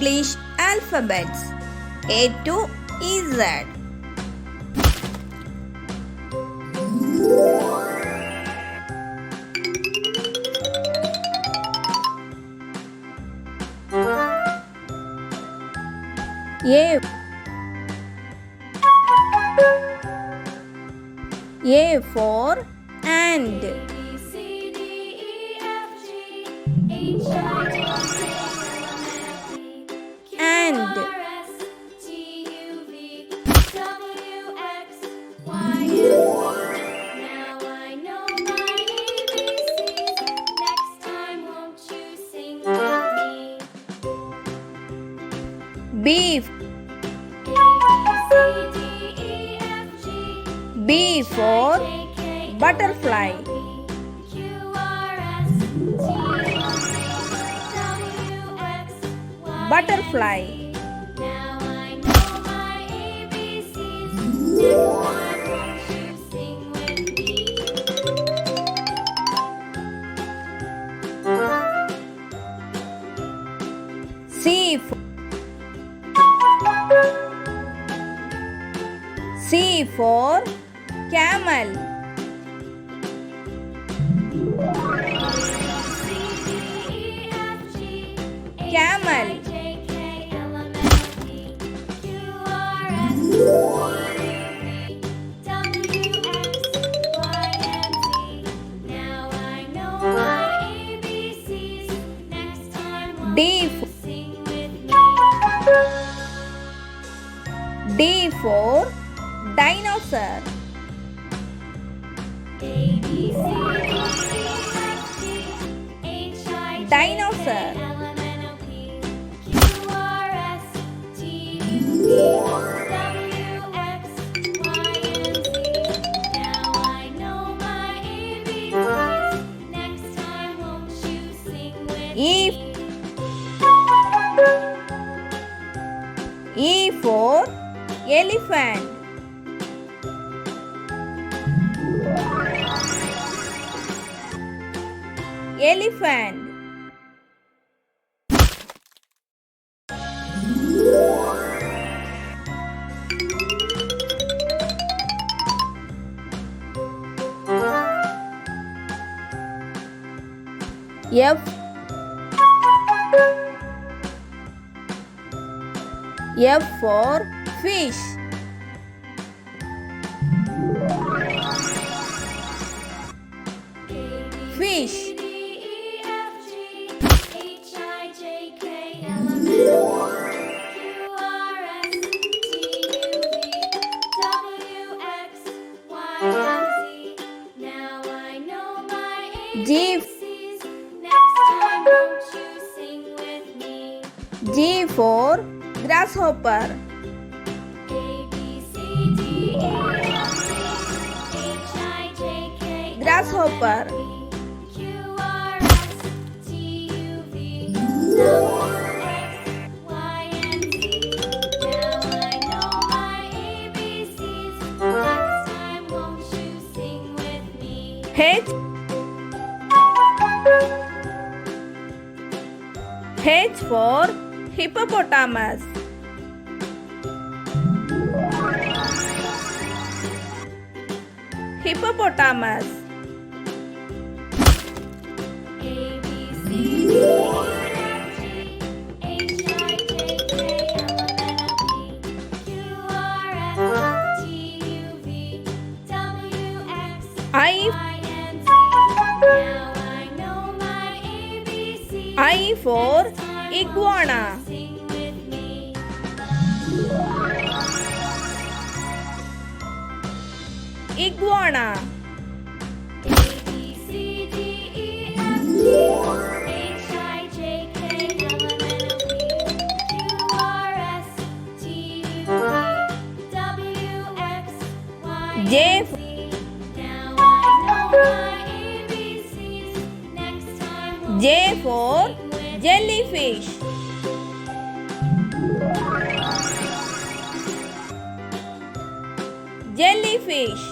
English alphabets A to Z. A for and. And. B. B for butterfly. Butterfly. C for camel. Camel. D for dinosaur. Dinosaur. E for elephant. Elephant. F for fish. Fish. G for grasshopper. Grasshopper. H for hippopotamus. Hippopotamus. I for iguana. Iguana. J for jellyfish. Jellyfish.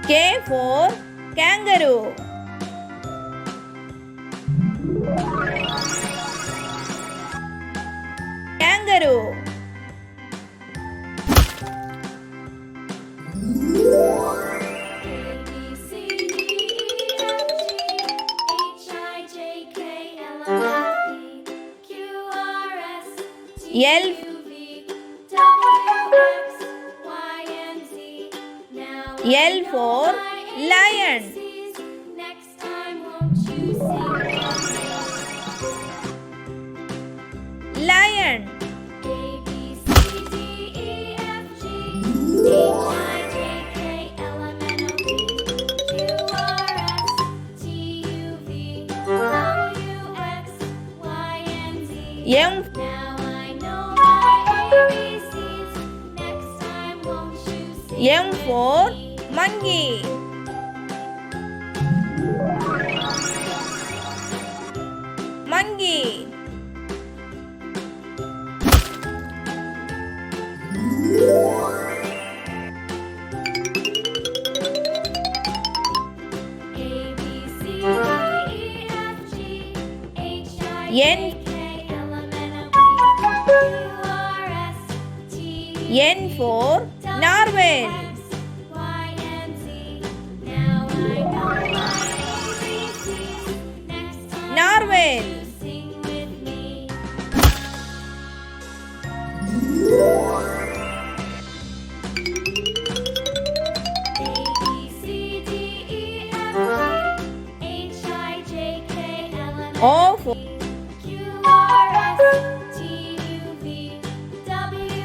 K for kangaroo. Kangaroo. L for lion. Lion. M for monkey. Monkey. N for narwhal. Narwhal.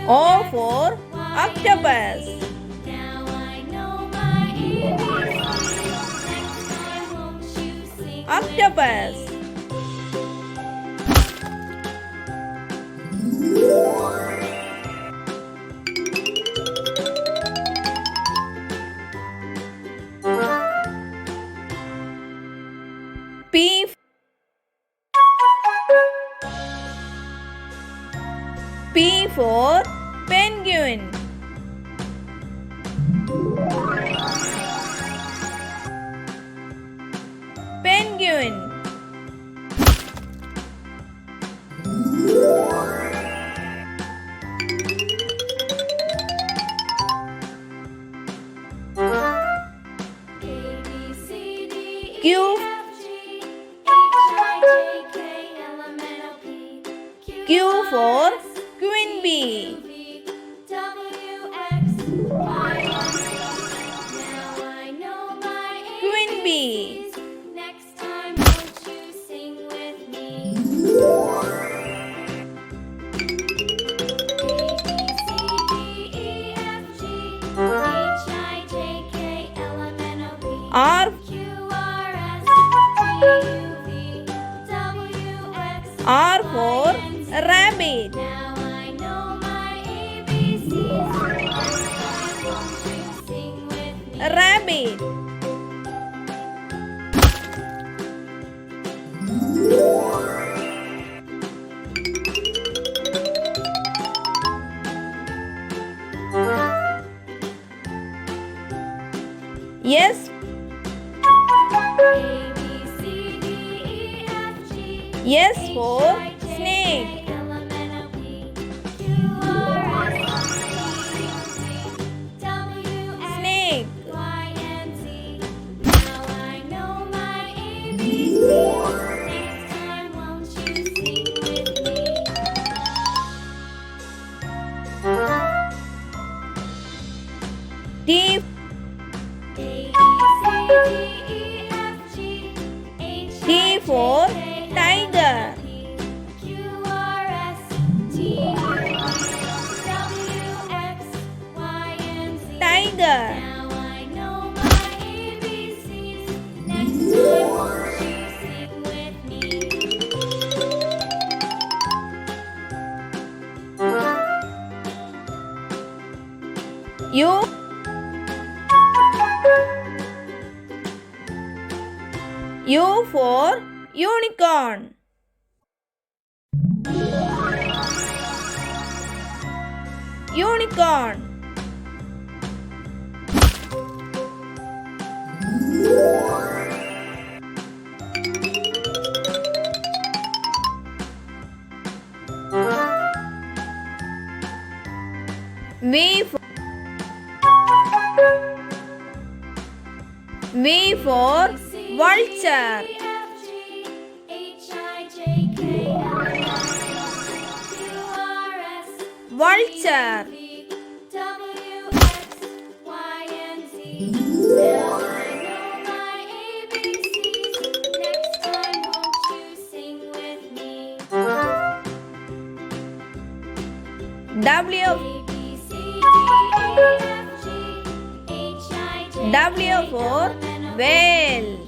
O for octopus. Octopus. P for penguin. Penguin. Q for queen bee. Queen bee. Next time, won't you sing with me? R for rabbit. Now I know my ABCs. Next time, won't you sing with me? Rabbit. S S for snake. Snake. T for tiger. Tiger. Now I know my ABCs. Next time, won't you sing with me? U for unicorn. unicorn. V for vulture. Vulture. W for whale.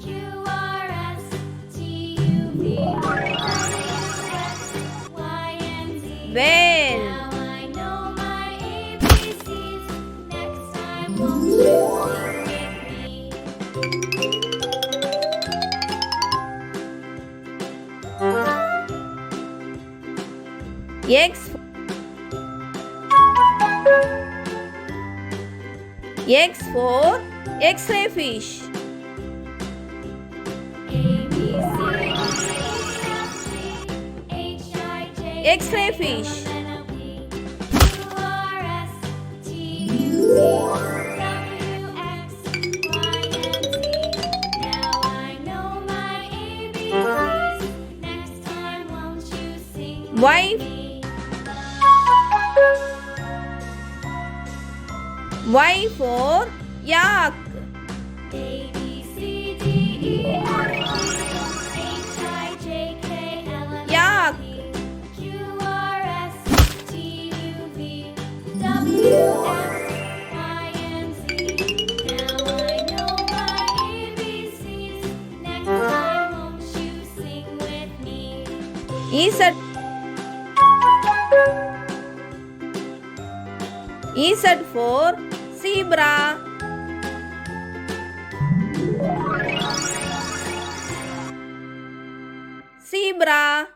Whale. X for X-ray fish. X-ray fish. Y for yak. Yak. Z for zebra. Zebra.